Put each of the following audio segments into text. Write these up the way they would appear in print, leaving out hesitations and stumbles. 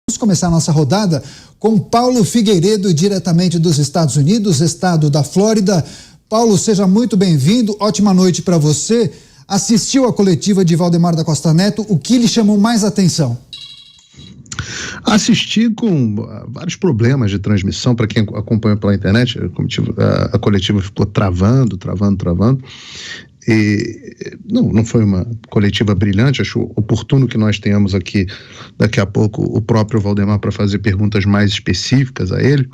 Vamos começar a nossa rodada com Paulo Figueiredo, diretamente dos Estados Unidos, estado da Flórida. Paulo, seja muito bem-vindo, ótima noite para você. Assistiu a coletiva de Valdemar da Costa Neto, o que lhe chamou mais atenção? Assisti com vários problemas de transmissão, para quem acompanha pela internet, a coletiva ficou travando. E não foi uma coletiva brilhante. Acho oportuno que nós tenhamos aqui, daqui a pouco, o próprio Valdemar para fazer perguntas mais específicas a ele,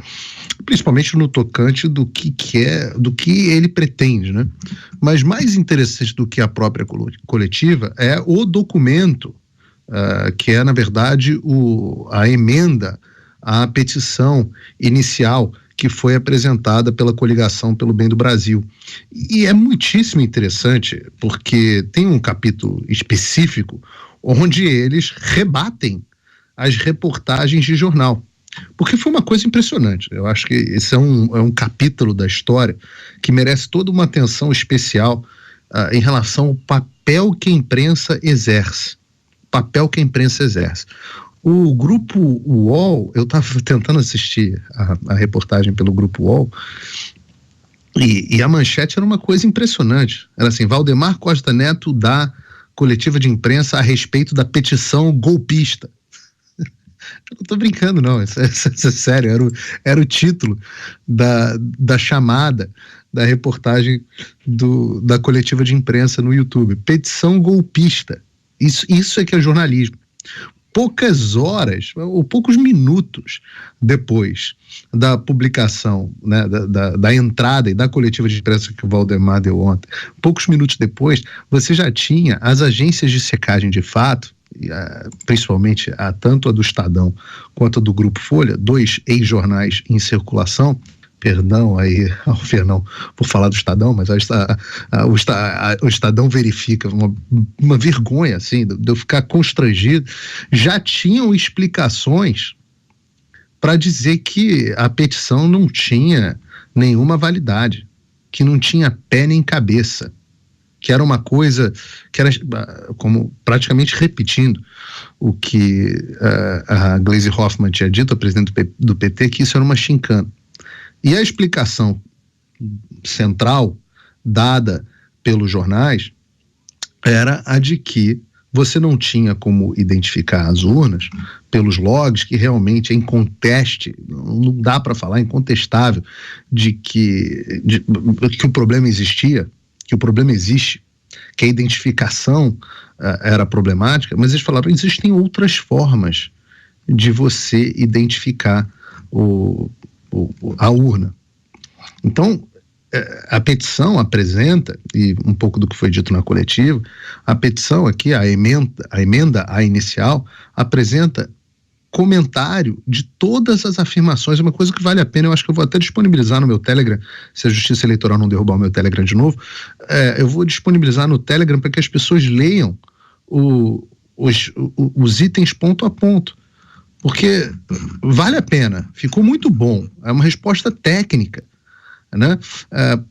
principalmente no tocante do que ele pretende, né? Mas mais interessante do que a própria coletiva é o documento, que é, na verdade, a emenda à petição inicial que foi apresentada pela Coligação pelo Bem do Brasil. E é muitíssimo interessante, porque tem um capítulo específico onde eles rebatem as reportagens de jornal. Porque foi uma coisa impressionante. Eu acho que esse é um capítulo da história que merece toda uma atenção especial em relação ao papel que a imprensa exerce. O Grupo UOL, eu estava tentando assistir a reportagem pelo Grupo UOL, e a manchete era uma coisa impressionante. Era assim: Valdemar Costa Neto dá coletiva de imprensa a respeito da petição golpista. Eu não estou brincando, não, isso é sério, era o título da chamada da reportagem da coletiva de imprensa no YouTube. Petição golpista. Isso é que é jornalismo. Poucas horas, ou poucos minutos depois da publicação, né, da entrada e da coletiva de imprensa que o Valdemar deu ontem, poucos minutos depois, você já tinha as agências de checagem de fato, principalmente tanto a do Estadão quanto a do Grupo Folha, dois ex-jornais em circulação. Perdão aí ao Fernão por falar do Estadão, mas o Estadão verifica uma vergonha, assim, de eu ficar constrangido. Já tinham explicações para dizer que a petição não tinha nenhuma validade, que não tinha pé nem cabeça, que era uma coisa que era, como praticamente repetindo o que a Gleisi Hoffmann tinha dito, a presidente do PT, que isso era uma gincana. E a explicação central dada pelos jornais era a de que você não tinha como identificar as urnas pelos logs, que realmente é inconteste, não dá para falar, incontestável, de que o problema existia, que o problema existe, que a identificação era problemática, mas eles falaram: existem outras formas de você identificar a urna. Então, a petição apresenta, e um pouco do que foi dito na coletiva, a petição aqui, a emenda à inicial, apresenta comentário de todas as afirmações. É uma coisa que vale a pena. Eu acho que eu vou até disponibilizar no meu Telegram, se a Justiça Eleitoral não derrubar o meu Telegram de novo, eu vou disponibilizar no Telegram para que as pessoas leiam os itens ponto a ponto. Porque vale a pena, ficou muito bom, é uma resposta técnica, né?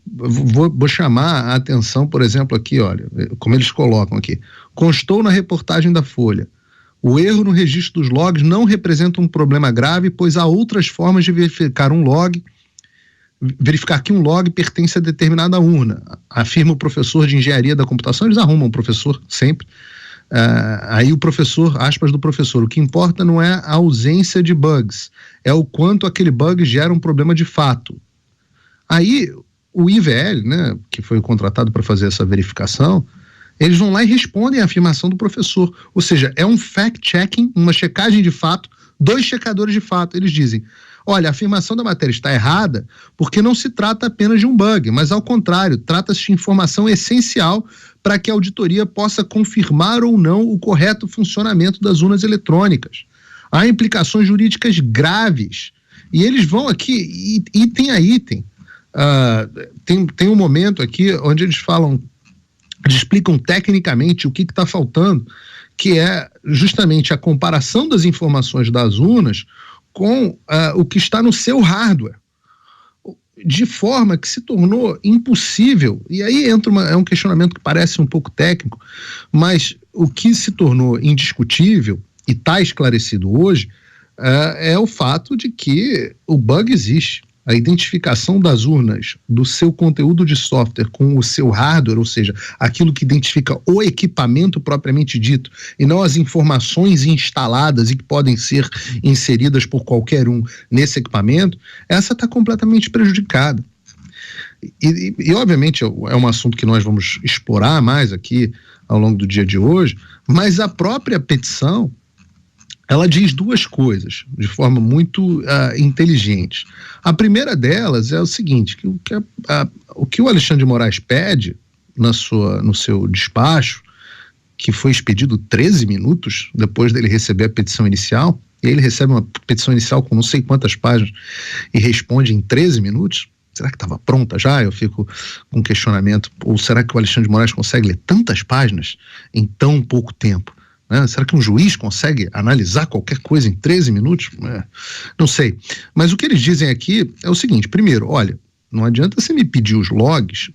Vou chamar a atenção, por exemplo, aqui, olha, como eles colocam aqui: constou na reportagem da Folha, o erro no registro dos logs não representa um problema grave, pois há outras formas de verificar que um log pertence a determinada urna, afirma o professor de engenharia da computação. Eles arrumam o professor sempre. Aí o professor, aspas do professor: o que importa não é a ausência de bugs, é o quanto aquele bug gera um problema de fato. Aí o IVL, né, que foi contratado para fazer essa verificação, eles vão lá e respondem à afirmação do professor. Ou seja, é um fact-checking, uma checagem de fato, dois checadores de fato. Eles dizem: olha, a afirmação da matéria está errada porque não se trata apenas de um bug, mas ao contrário, trata-se de informação essencial para que a auditoria possa confirmar ou não o correto funcionamento das urnas eletrônicas. Há implicações jurídicas graves. E eles vão aqui, item a item. Tem um momento aqui onde eles explicam tecnicamente o que está faltando, que é justamente a comparação das informações das urnas com o que está no seu hardware, de forma que se tornou impossível. E aí entra é um questionamento que parece um pouco técnico, mas o que se tornou indiscutível e está esclarecido hoje é o fato de que o bug existe. A identificação das urnas do seu conteúdo de software com o seu hardware, ou seja, aquilo que identifica o equipamento propriamente dito, e não as informações instaladas e que podem ser inseridas por qualquer um nesse equipamento, essa está completamente prejudicada. E obviamente é um assunto que nós vamos explorar mais aqui ao longo do dia de hoje, mas a própria petição, ela diz duas coisas de forma muito inteligente. A primeira delas é o seguinte, que o que o Alexandre de Moraes pede no seu despacho, que foi expedido 13 minutos depois dele receber a petição inicial, e ele recebe uma petição inicial com não sei quantas páginas e responde em 13 minutos, será que estava pronta já? Eu fico com um questionamento, ou será que o Alexandre de Moraes consegue ler tantas páginas em tão pouco tempo? Será que um juiz consegue analisar qualquer coisa em 13 minutos? Não sei. Mas o que eles dizem aqui é o seguinte: primeiro, olha, não adianta você me pedir os logs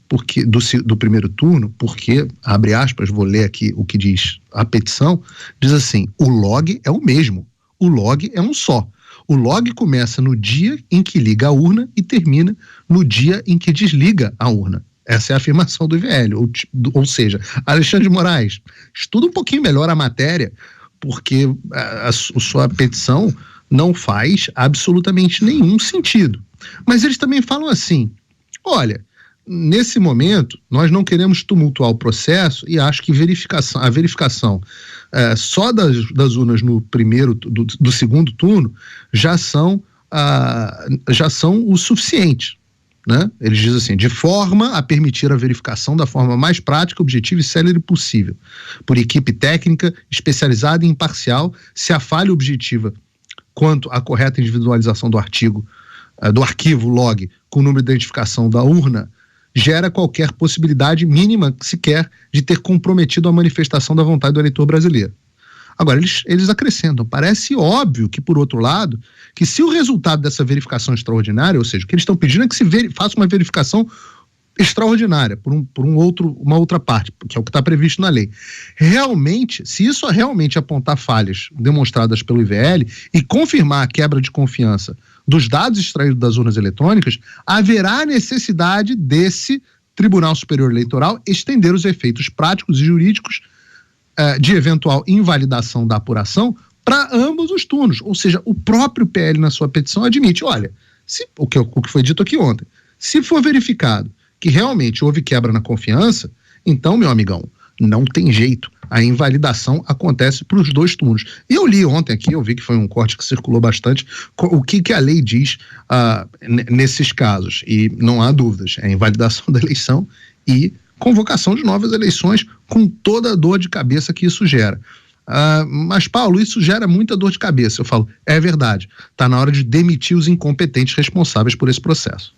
do primeiro turno, porque, abre aspas, vou ler aqui o que diz a petição, diz assim: o log é o mesmo, o log é um só. O log começa no dia em que liga a urna e termina no dia em que desliga a urna. Essa é a afirmação do IVL, ou seja, Alexandre de Moraes, estuda um pouquinho melhor a matéria, porque a sua petição não faz absolutamente nenhum sentido. Mas eles também falam assim: olha, nesse momento nós não queremos tumultuar o processo e acho que a verificação só das urnas no do segundo turno já são o suficiente. Né? Eles dizem assim: de forma a permitir a verificação da forma mais prática, objetiva e célere possível, por equipe técnica especializada e imparcial, se a falha objetiva quanto à correta individualização do arquivo log com o número de identificação da urna gera qualquer possibilidade mínima sequer de ter comprometido a manifestação da vontade do eleitor brasileiro. Agora, eles acrescentam: parece óbvio que, por outro lado, que se o resultado dessa verificação extraordinária, ou seja, o que eles estão pedindo é que se faça uma verificação extraordinária por uma outra parte, que é o que está previsto na lei. Realmente, se isso realmente apontar falhas demonstradas pelo IVL e confirmar a quebra de confiança dos dados extraídos das urnas eletrônicas, haverá necessidade desse Tribunal Superior Eleitoral estender os efeitos práticos e jurídicos de eventual invalidação da apuração para ambos os turnos. Ou seja, o próprio PL na sua petição admite: olha, o que foi dito aqui ontem, se for verificado que realmente houve quebra na confiança, então, meu amigão, não tem jeito, a invalidação acontece para os dois turnos. E eu li ontem aqui, eu vi que foi um corte que circulou bastante, o que a lei diz nesses casos, e não há dúvidas, é a invalidação da eleição e convocação de novas eleições, com toda a dor de cabeça que isso gera. Mas, Paulo, isso gera muita dor de cabeça. Eu falo, é verdade, está na hora de demitir os incompetentes responsáveis por esse processo.